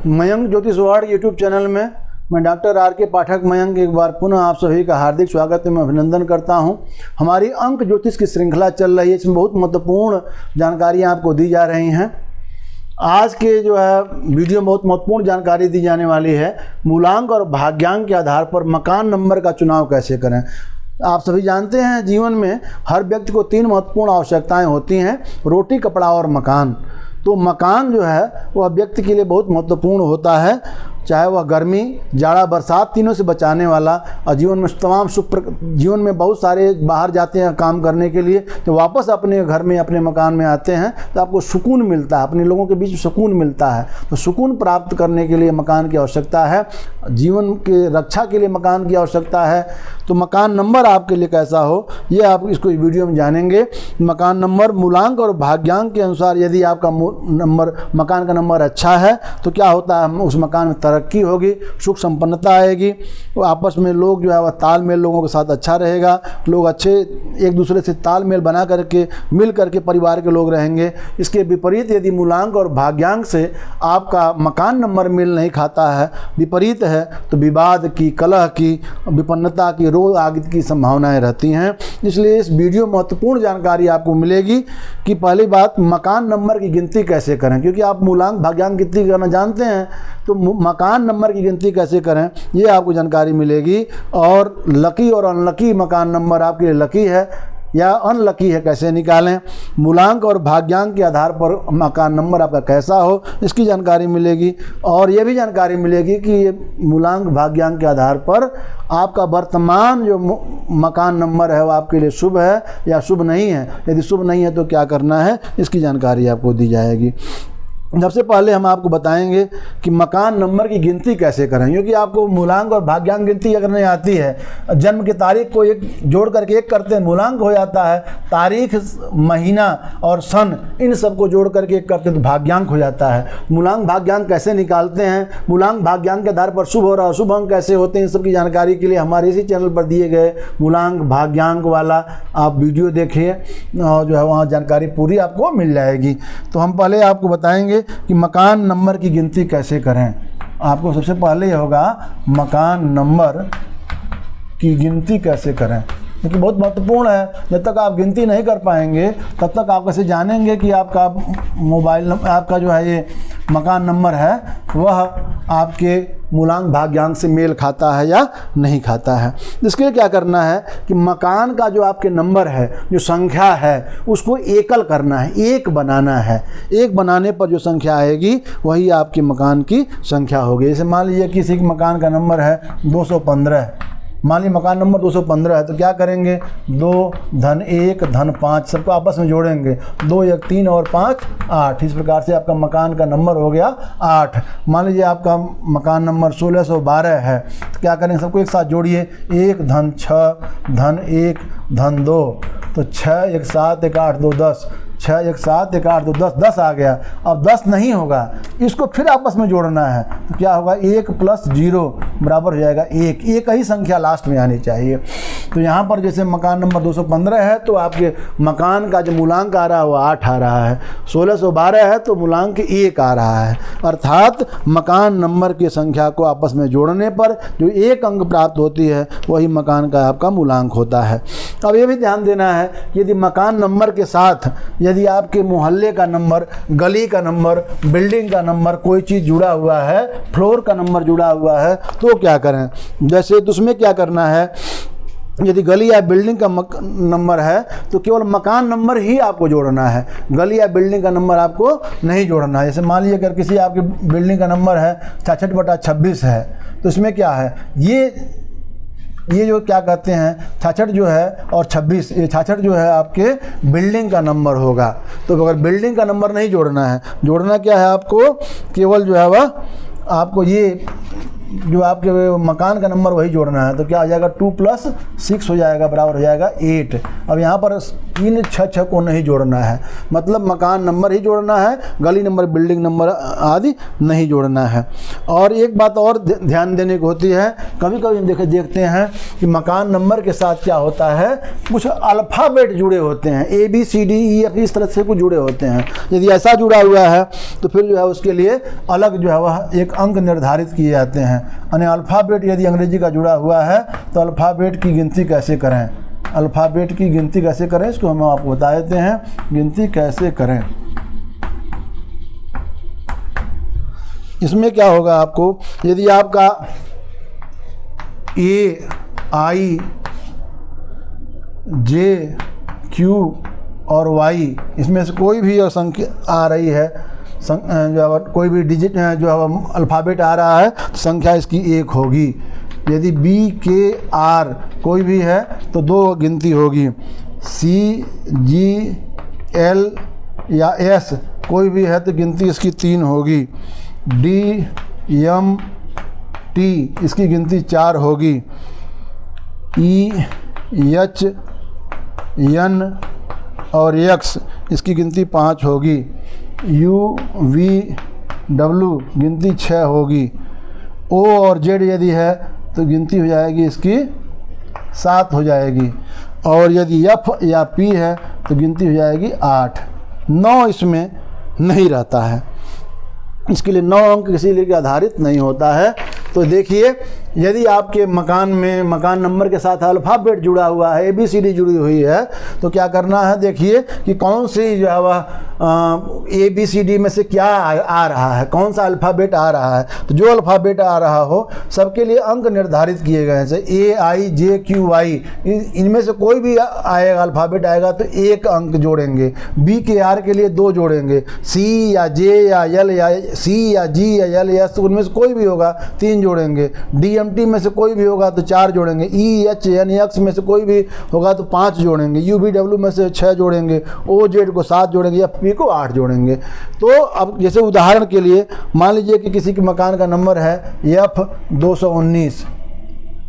मयंक ज्योतिष world YouTube channel में मैं डॉक्टर आर के पाठक मयंक एक बार पुनः आप सभी का हार्दिक स्वागत है, मैं अभिनंदन करता हूं। हमारी अंक ज्योतिष की श्रृंखला चल रही है, इसमें बहुत महत्वपूर्ण जानकारियां आपको दी जा रही हैं। आज के जो है वीडियो में बहुत महत्वपूर्ण जानकारी दी जाने वाली है। मूलांक और भाग्यांक के आधार पर मकान नंबर का चुनाव कैसे करें। आप सभी जानते हैं जीवन में हर व्यक्ति को 3 महत्वपूर्ण आवश्यकताएं होती हैं, रोटी, कपड़ा और मकान। तो मकान जो है वह व्यक्ति के लिए बहुत महत्वपूर्ण होता है, चाहे वह गर्मी, जाड़ा, बरसात तीनों से बचाने वाला। और जीवन में तमाम जीवन में बहुत सारे बाहर जाते हैं काम करने के लिए, तो वापस अपने घर में अपने मकान में आते हैं तो आपको सुकून मिलता है, अपने लोगों के बीच सुकून मिलता है। तो सुकून प्राप्त करने के लिए मकान की आवश्यकता है, जीवन के रक्षा के लिए मकान की आवश्यकता है। तो मकान नंबर आपके लिए कैसा हो ये आप इसको इस वीडियो में जानेंगे। मकान नंबर मूलांक और भाग्यांक के अनुसार यदि आपका मकान का नंबर अच्छा है तो क्या होता है, उस मकान में तरक्की होगी, सुख संपन्नता आएगी, आपस में लोग जो है वह तालमेल लोगों के साथ अच्छा रहेगा, लोग अच्छे एक दूसरे से तालमेल बना करके मिल करके परिवार के लोग रहेंगे। इसके विपरीत यदि मूलांक और भाग्यांक से आपका मकान नंबर मेल नहीं खाता है, विपरीत है, तो विवाद की, कलह की, विपन्नता की, रोग आदि की संभावनाएं रहती हैं। इसलिए इस वीडियो में महत्वपूर्ण जानकारी आपको मिलेगी कि पहली बात मकान नंबर की गिनती कैसे करें, क्योंकि आप मूलांक भाग्यांक गिनती करना जानते हैं, तो मकान नंबर की गिनती कैसे करें ये आपको जानकारी मिलेगी। और लकी और अनलकी मकान नंबर आपके लिए लकी है या अनलकी है कैसे निकालें, मूलांक और भाग्यांक के आधार पर मकान नंबर आपका कैसा हो इसकी जानकारी मिलेगी। और ये भी जानकारी मिलेगी कि ये मूलांक भाग्यांक के आधार पर आपका वर्तमान जो मकान नंबर है वो आपके लिए शुभ है या शुभ नहीं है। यदि शुभ नहीं है तो क्या करना है इसकी जानकारी आपको दी जाएगी। सबसे पहले हम आपको बताएंगे कि मकान नंबर की गिनती कैसे करें, क्योंकि आपको मूलांक और भाग्यांक गिनती करने आती है। जन्म की तारीख को एक जोड़ करके एक करते हैं, मूलांक हो जाता है, तारीख, महीना और सन इन सब को जोड़ करके एक करते हैं तो भाग्यांक हो जाता है। मूलांक भाग्यांक कैसे निकालते हैं, मूलांक भाग्यांक के आधार पर शुभ और अशुभ अंक कैसे होते हैं, इन सब की जानकारी के लिए हमारे इसी चैनल पर दिए गए मूलांक भाग्यांक वाला आप वीडियो देखिए और जो है वहाँ जानकारी पूरी आपको मिल जाएगी। तो हम पहले आपको बताएंगे कि मकान नंबर की गिनती कैसे करें। आपको सबसे पहले ये होगा मकान नंबर की गिनती कैसे करें, क्योंकि बहुत महत्वपूर्ण है। जब तक आप गिनती नहीं कर पाएंगे तब तक आप कैसे जानेंगे कि आपका मोबाइल नंबर, आपका जो है ये मकान नंबर है वह आपके मूलांक भाग्यांक से मेल खाता है या नहीं खाता है। इसके लिए क्या करना है कि मकान का जो आपके नंबर है, जो संख्या है, उसको एकल करना है, एक बनाना है। एक बनाने पर जो संख्या आएगी वही आपके मकान की संख्या होगी। जैसे मान लीजिए किसी के मकान का नंबर है 215, मान लीजिए मकान नंबर 215 है तो क्या करेंगे, 2 धन 1 धन 5 सबको आपस में जोड़ेंगे, 2 1 3 और 5 8। इस प्रकार से आपका मकान का नंबर हो गया 8। मान लीजिए आपका मकान नंबर 1612 है तो क्या करेंगे, सबको एक साथ जोड़िए, 1 धन 6 धन 1 धन 2, तो 6 1 7 1 8 2 10, 6 1 7 1 8 2 10, 10 आ गया। अब 10 नहीं होगा, इसको फिर आपस में जोड़ना है तो क्या होगा, 1 + 0 बराबर हो जाएगा 1। एक ही संख्या लास्ट में आनी चाहिए। तो यहाँ पर जैसे मकान नंबर 215 है तो आपके मकान का जो मूलांक आ रहा है वो 8 आ रहा है, 1612 है तो मूलांक 1 आ रहा है। अर्थात मकान नंबर की संख्या को आपस में जोड़ने पर जो एक अंक प्राप्त होती है वही मकान का आपका मूलांक होता है। अब ये भी ध्यान देना है कि यदि मकान नंबर के साथ यदि आपके मोहल्ले का नंबर, गली का नंबर, बिल्डिंग का नंबर, कोई चीज़ जुड़ा हुआ है, फ्लोर का नंबर जुड़ा हुआ है तो क्या करें। जैसे तो उसमें क्या करना है, यदि गली या बिल्डिंग का नंबर है तो केवल मकान नंबर ही आपको जोड़ना है, गली या बिल्डिंग का नंबर आपको नहीं जोड़ना है। जैसे मान लीजिए अगर किसी आपकी बिल्डिंग का नंबर है 66/26 है तो इसमें क्या है, ये जो क्या कहते हैं 66 जो है और 26, ये 66 जो है आपके बिल्डिंग का नंबर होगा। तो अगर बिल्डिंग का नंबर नहीं जोड़ना है, जोड़ना क्या है आपको, केवल जो है वह आपको ये जो आपके मकान का नंबर वही जोड़ना है। तो क्या हो जाएगा 2 + 6 हो जाएगा बराबर हो जाएगा 8। अब यहाँ पर 3 6 को नहीं जोड़ना है, मतलब मकान नंबर ही जोड़ना है, गली नंबर बिल्डिंग नंबर आदि नहीं जोड़ना है। और एक बात और ध्यान देने की होती है, कभी कभी देखते हैं कि मकान नंबर के साथ क्या होता है, कुछ अल्फ़ाबेट जुड़े होते हैं, ABCDE इस तरह से कुछ जुड़े होते हैं। यदि ऐसा जुड़ा हुआ है तो फिर जो है उसके लिए अलग जो है वह एक अंक निर्धारित किए जाते हैं। यानी अल्फ़ाबेट यदि अंग्रेजी का जुड़ा हुआ है तो अल्फ़ाबेट की गिनती कैसे करें, अल्फ़ाबेट की गिनती कैसे करें इसको हम आपको बता देते हैं, गिनती कैसे करें। इसमें क्या होगा आपको, यदि आपका A, I, J, Q और Y इसमें से कोई भी संख्या आ रही है, जो कोई भी डिजिट जो अल्फ़ाबेट आ रहा है तो संख्या इसकी 1 होगी। यदि B, K, R कोई भी है तो 2 गिनती होगी। C, G, L या S कोई भी है तो गिनती इसकी 3 होगी। D, M, T इसकी गिनती 4 होगी। E, H, N और X इसकी गिनती 5 होगी। U, V, W गिनती 6 होगी। O और Z यदि है तो गिनती हो जाएगी इसकी 7 हो जाएगी। और यदि F या P है तो गिनती हो जाएगी 8। 9 इसमें नहीं रहता है, इसके लिए 9 अंक किसी लिए आधारित नहीं होता है। तो देखिए, यदि आपके मकान में मकान नंबर के साथ अल्फ़ाबेट जुड़ा हुआ है, ABCD जुड़ी हुई है, तो क्या करना है, देखिए कि कौन सी जो है वह ABCD में से क्या आ रहा है, कौन सा अल्फ़ाबेट आ रहा है। तो जो अल्फ़ाबेट आ रहा हो सबके लिए अंक निर्धारित किए गए हैं। जैसे A, I, J, Q, Y इनमें से कोई भी आएगा अल्फ़ाबेट आएगा तो 1 अंक जोड़ेंगे। B के R के लिए 2 जोड़ेंगे। C या J या L या C या G या L या S उनमें से कोई भी होगा 3 जोड़ेंगे। DMT में से कोई भी होगा तो 4 जोड़ेंगे। E, H, N, X में से कोई भी होगा तो 5 जोड़ेंगे। U, V, W में से 6 जोड़ेंगे। O, Z को 7 जोड़ेंगे या P को 8 जोड़ेंगे। तो अब जैसे उदाहरण के लिए मान लीजिए कि किसी के मकान का नंबर है F219,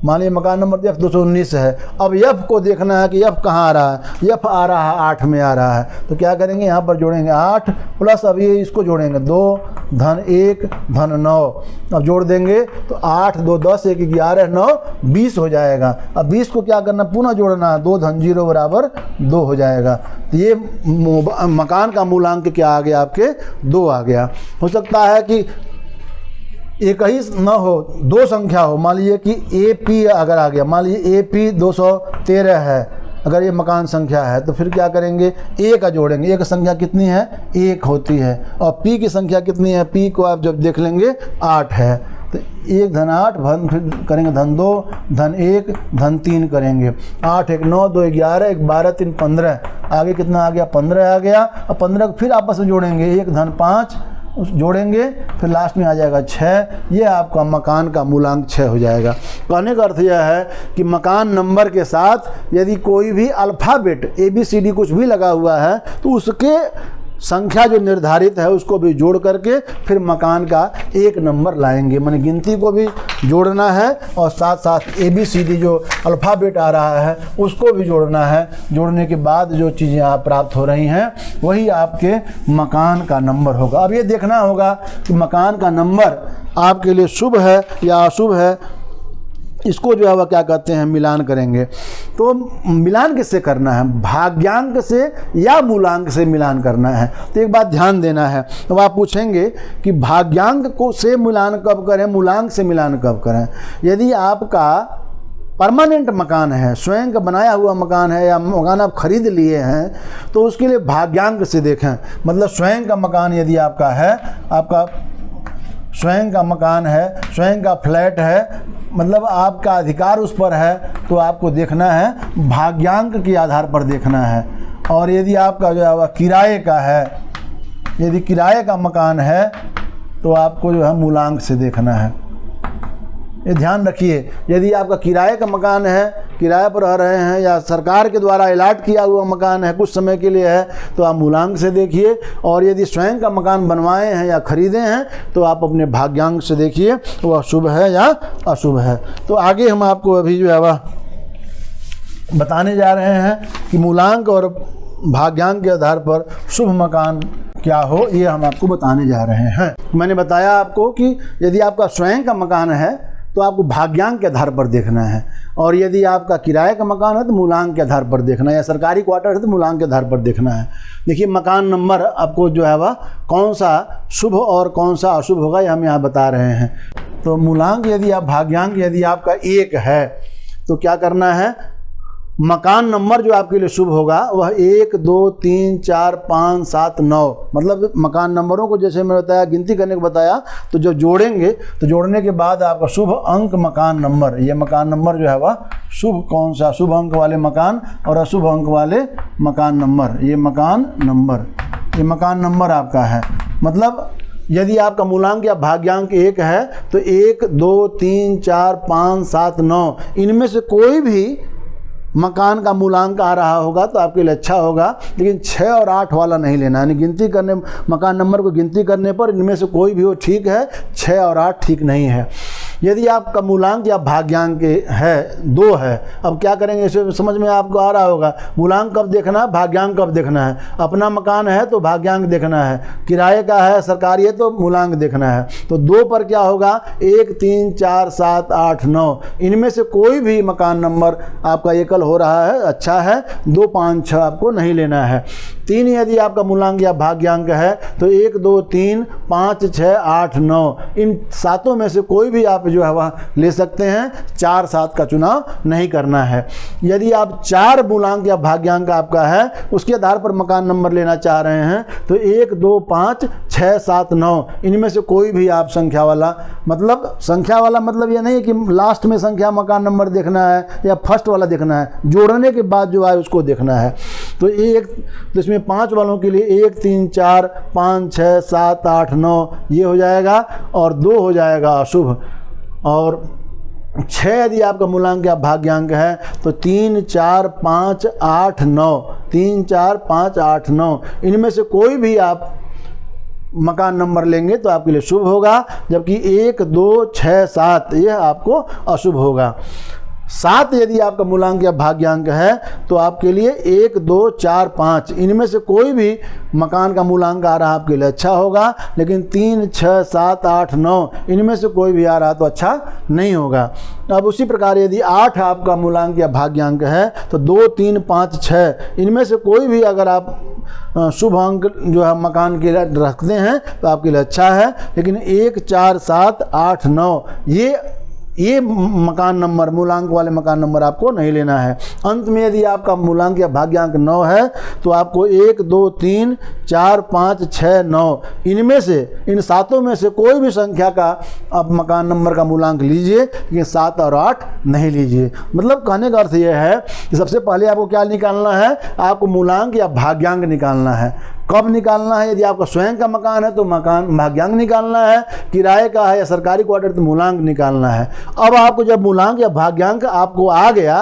मान लीजिए मकान नंबर F219 है। अब F को देखना है कि F कहाँ आ रहा है, F आ रहा है 8 में आ रहा है। तो क्या करेंगे, यहाँ पर जोड़ेंगे 8 प्लस अब ये इसको जोड़ेंगे 2 धन 1 धन 9। अब जोड़ देंगे तो 8 2 10 1 11 9 20 हो जाएगा। अब 20 को क्या करना, पुनः जोड़ना है, 2 धन 0 बराबर 2 हो जाएगा। तो ये मकान का मूलांक क्या आ गया, आपके 2 आ गया। हो सकता है कि एक ही न हो, 2 संख्या हो, मान लीजिए कि AP अगर आ गया, मान लीजिए AP 213 है, अगर ये मकान संख्या है तो फिर क्या करेंगे, A का जोड़ेंगे। A की संख्या कितनी है, 1 होती है। और P की संख्या कितनी है, P को आप जब देख लेंगे 8 है। तो 1 धन 8 फिर करेंगे धन 2 धन 1 धन 3 करेंगे। 8 1 9 2 11 1 12 3 15, आगे कितना आ गया, 15 आ गया। और 15 को फिर आपस में जोड़ेंगे, 1 धन 5 उस जोड़ेंगे, फिर लास्ट में आ जाएगा 6। ये आपका मकान का मूलांक 6 हो जाएगा। कहने का अर्थ यह है कि मकान नंबर के साथ यदि कोई भी अल्फ़ाबेट ABCD कुछ भी लगा हुआ है तो उसके संख्या जो निर्धारित है उसको भी जोड़ करके फिर मकान का 1 नंबर लाएंगे। माने गिनती को भी जोड़ना है और साथ साथ ABCD जो अल्फ़ाबेट आ रहा है उसको भी जोड़ना है। जोड़ने के बाद जो चीज़ें आप प्राप्त हो रही हैं वही आपके मकान का नंबर होगा। अब ये देखना होगा कि मकान का नंबर आपके लिए शुभ है या अशुभ है, इसको जो है वह क्या कहते हैं, मिलान करेंगे। तो मिलान किससे करना है, भाग्यांक से या मूलांक से मिलान करना है। तो एक बात ध्यान देना है, तो आप पूछेंगे कि भाग्यांक को से मिलान कब करें, मूलांक से मिलान कब करें। यदि आपका परमानेंट मकान है, स्वयं का बनाया हुआ मकान है या मकान आप खरीद लिए हैं तो उसके लिए भाग्यांक से देखें। मतलब स्वयं का मकान यदि आपका है, आपका स्वयं का मकान है, स्वयं का फ्लैट है, मतलब आपका अधिकार उस पर है, तो आपको देखना है भाग्यांक के आधार पर देखना है। और यदि आपका जो है किराए का है, यदि किराए का मकान है तो आपको जो है मूलांक से देखना है। ये ध्यान रखिए, यदि आपका किराए का मकान है किराए पर रह रहे हैं या सरकार के द्वारा अलॉट किया हुआ मकान है, कुछ समय के लिए है, तो आप मूलांक से देखिए। और यदि स्वयं का मकान बनवाए हैं या खरीदे हैं तो आप अपने भाग्यांक से देखिए वह शुभ है या अशुभ है। तो आगे हम आपको अभी जो है वह बताने जा रहे हैं कि मूलांक और भाग्यांक के आधार पर शुभ मकान क्या हो, ये हम आपको बताने जा रहे हैं। मैंने बताया आपको कि यदि आपका स्वयं का मकान है तो आपको भाग्यांक के आधार पर देखना है, और यदि आपका किराए का मकान है तो मूलांक के आधार पर देखना है, या सरकारी क्वार्टर है तो मूलांक के आधार पर देखना है। देखिए मकान नंबर आपको जो है वह कौन सा शुभ और कौन सा अशुभ होगा ये हम यहाँ बता रहे हैं। तो मूलांक यदि आप भाग्यांक यदि आपका 1 है तो क्या करना है, मकान नंबर जो आपके लिए शुभ होगा वह 1 2 3 4 5 7 9, मतलब मकान नंबरों को जैसे मैं बताया गिनती करने को बताया, तो जो जोड़ेंगे तो जोड़ने के बाद आपका शुभ अंक मकान नंबर, ये मकान नंबर जो है वह शुभ कौन सा, शुभ अंक वाले मकान और अशुभ अंक वाले मकान नंबर, ये मकान नंबर आपका है। मतलब यदि आपका मूलांक या भाग्यांक 1 है तो 1 2 3 4 5 7 9 इनमें से कोई भी मकान का मूलांक आ रहा होगा तो आपके लिए अच्छा होगा, लेकिन 6 और 8 वाला नहीं लेना, यानी गिनती करने मकान नंबर को गिनती करने पर इनमें से कोई भी हो ठीक है, 6 और 8 ठीक नहीं है। यदि आपका मूलांक या भाग्यांक है 2 है, अब क्या करेंगे इसे समझ में आपको आ रहा होगा, मूलांक कब देखना है, भाग्यांक कब देखना है। अपना मकान है तो भाग्यांक देखना है, किराए का है सरकारी है तो मूलांक देखना है। तो 2 पर क्या होगा, 1 3 4 7 8 9 इनमें से कोई भी मकान नंबर आपका एकल हो रहा है, अच्छा है। 2 5 6 आपको नहीं लेना है। 3 यदि आपका मूलांक या भाग्यांक है तो 1 2 3 5 6 8 9 इन 7 में से कोई भी आप जो है वह ले सकते हैं, 4 7 का चुनाव नहीं करना है। यदि आप 4 मूलांक या भाग्यांक आपका है उसके आधार पर मकान नंबर लेना चाह रहे हैं तो 1 2 5 6 7 9 इनमें से कोई भी आप संख्या वाला मतलब ये नहीं कि लास्ट में संख्या मकान नंबर देखना है या फर्स्ट वाला देखना है, जोड़ने के बाद जो है उसको देखना है। तो इसमें 5 वालों के लिए 1 3 4 5 6 7 8 9 ये हो जाएगा और 2 हो जाएगा अशुभ। और 6 यदि आपका मूलांक या भाग्यांक है तो 3 4 5 8 9 3 4 5 8 9 इनमें से कोई भी आप मकान नंबर लेंगे तो आपके लिए शुभ होगा, जबकि 1 2 6 7 यह आपको अशुभ होगा। 7 यदि आपका मूलांक या भाग्यांक है तो आपके लिए 1 2 4 5 इनमें से कोई भी मकान का मूलांक आ रहा आपके लिए अच्छा होगा, लेकिन 3 6 7 8 9 इनमें से कोई भी आ रहा तो अच्छा नहीं होगा। अब उसी प्रकार यदि 8 आपका मूलांक या भाग्यांक है तो 2 3 5 6 इनमें से कोई भी अगर आप शुभ अंक जो है मकान के लिए रखते हैं तो आपके लिए अच्छा है, लेकिन 1 4 7 8 9 ये मकान नंबर मूलांक वाले मकान नंबर आपको नहीं लेना है। अंत में यदि आपका मूलांक या भाग्यांक 9 है तो आपको 1 2 3 4 5 6 9 इनमें से इन 7 में से कोई भी संख्या का आप मकान नंबर का मूलांक लीजिए, लेकिन 7 और 8 नहीं लीजिए। मतलब कहने का अर्थ यह है कि सबसे पहले आपको क्या निकालना है, आपको मूलांक या भाग्यांक निकालना है। कब निकालना है, यदि आपका स्वयं का मकान है तो मकान भाग्यांक निकालना है, किराए का है या सरकारी क्वार्टर तो मूलांक निकालना है। अब आपको जब मूलांक या भाग्यांक आपको आ गया,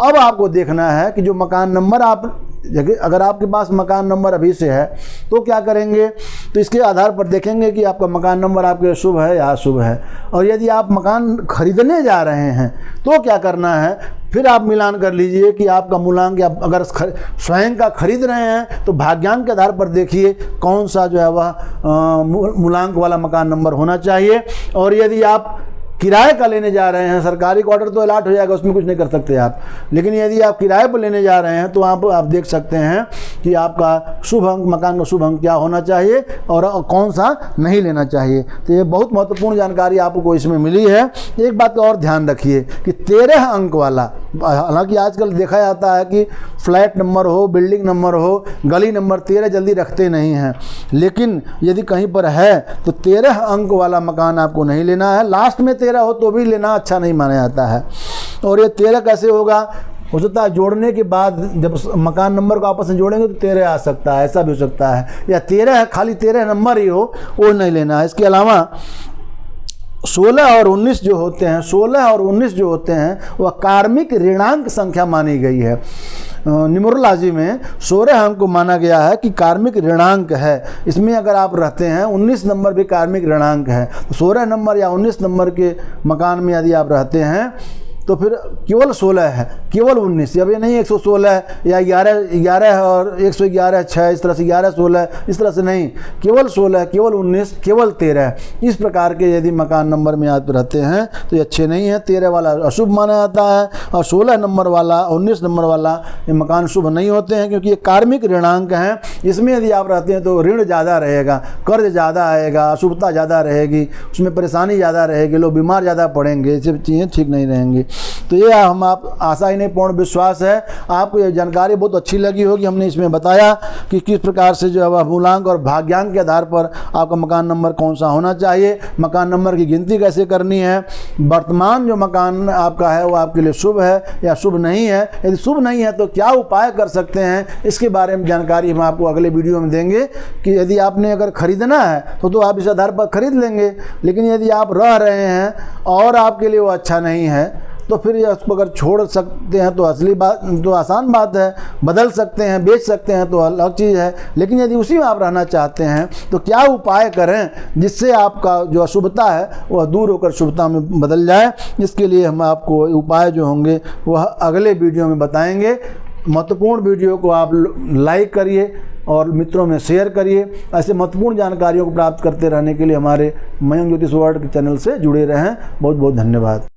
अब आपको देखना है कि जो मकान नंबर अगर आपके पास मकान नंबर अभी से है तो क्या करेंगे, तो इसके आधार पर देखेंगे कि आपका मकान नंबर आपके शुभ है या अशुभ है। और यदि आप मकान खरीदने जा रहे हैं तो क्या करना है, फिर आप मिलान कर लीजिए कि आपका मूलांक या अगर स्वयं का खरीद रहे हैं तो भाग्यांक के आधार पर देखिए कौन सा जो है वह मूलांक वाला मकान नंबर होना चाहिए। और यदि आप किराए का लेने जा रहे हैं, सरकारी क्वार्टर तो अलॉट हो जाएगा, उसमें कुछ नहीं कर सकते आप, लेकिन यदि आप किराए पर लेने जा रहे हैं तो आप देख सकते हैं कि आपका शुभ अंक मकान का शुभ अंक क्या होना चाहिए और कौन सा नहीं लेना चाहिए। तो ये बहुत महत्वपूर्ण जानकारी आपको इसमें मिली है। एक बात का और ध्यान रखिए कि 13 अंक वाला, हालांकि आजकल देखा जाता है कि फ्लैट नंबर हो, बिल्डिंग नंबर हो, गली नंबर 13 जल्दी रखते नहीं हैं, लेकिन यदि कहीं पर है तो 13 अंक वाला मकान आपको नहीं लेना है। लास्ट में 13 हो तो भी लेना अच्छा नहीं माना जाता है। और ये 13 कैसे होगा, हो सकता है जोड़ने के बाद जब मकान नंबर को आपस में जोड़ेंगे तो 13 आ सकता है, ऐसा भी हो सकता है, या 13 है खाली 13 नंबर ही हो वो नहीं लेना है। इसके अलावा 16 और 19 जो होते हैं, 16 और 19 जो होते हैं वह कार्मिक ऋणांक संख्या मानी गई है। न्यूमरोलॉजी में 16 अंक को माना गया है कि कार्मिक ऋणांक है। इसमें अगर आप रहते हैं 19 नंबर भी कार्मिक ऋणांक है, तो 16 नंबर या 19 नंबर के मकान में यदि आप रहते हैं तो फिर केवल 16 है, केवल 19। अब ये नहीं 116 या 11 और 111 6 इस तरह से 11 16 इस तरह से नहीं, केवल 16, केवल 19, केवल 13 इस प्रकार के यदि मकान नंबर में आप रहते हैं तो ये अच्छे नहीं हैं। 13 वाला अशुभ माना जाता है और 16 नंबर वाला 19 नंबर वाला ये मकान शुभ नहीं होते हैं, क्योंकि ये कार्मिक ऋणांक हैं। इसमें यदि आप रहते हैं तो ऋण ज़्यादा रहेगा, कर्ज ज़्यादा आएगा, अशुभता ज़्यादा रहेगी, उसमें परेशानी ज़्यादा रहेगी, लोग बीमार ज़्यादा पड़ेंगे, ये सब चीज़ें ठीक नहीं रहेंगी। तो ये हम आप आशा ही नहीं पूर्ण विश्वास है आपको ये जानकारी बहुत अच्छी लगी होगी। हमने इसमें बताया कि किस प्रकार से जो है मूलांक और भाग्यांक के आधार पर आपका मकान नंबर कौन सा होना चाहिए, मकान नंबर की गिनती कैसे करनी है, वर्तमान जो मकान आपका है वो आपके लिए शुभ है या शुभ नहीं है, यदि शुभ नहीं है तो क्या उपाय कर सकते हैं, इसके बारे में जानकारी हम आपको अगले वीडियो में देंगे। कि यदि आपने अगर ख़रीदना है तो आप इस आधार पर खरीद लेंगे, लेकिन यदि आप रह रहे हैं और आपके लिए वो अच्छा नहीं है तो फिर उसको अगर छोड़ सकते हैं तो असली बात तो आसान बात है, बदल सकते हैं, बेच सकते हैं तो अलग चीज़ है। लेकिन यदि उसी में आप रहना चाहते हैं तो क्या उपाय करें जिससे आपका जो अशुभता है वह दूर होकर शुभता में बदल जाए, इसके लिए हम आपको उपाय जो होंगे वह अगले वीडियो में बताएंगे। महत्वपूर्ण वीडियो को आप लाइक करिए और मित्रों में शेयर करिए। ऐसे महत्वपूर्ण जानकारियों को प्राप्त करते रहने के लिए हमारे मयंक ज्योतिष वर्ल्ड के चैनल से जुड़े रहें। बहुत बहुत धन्यवाद।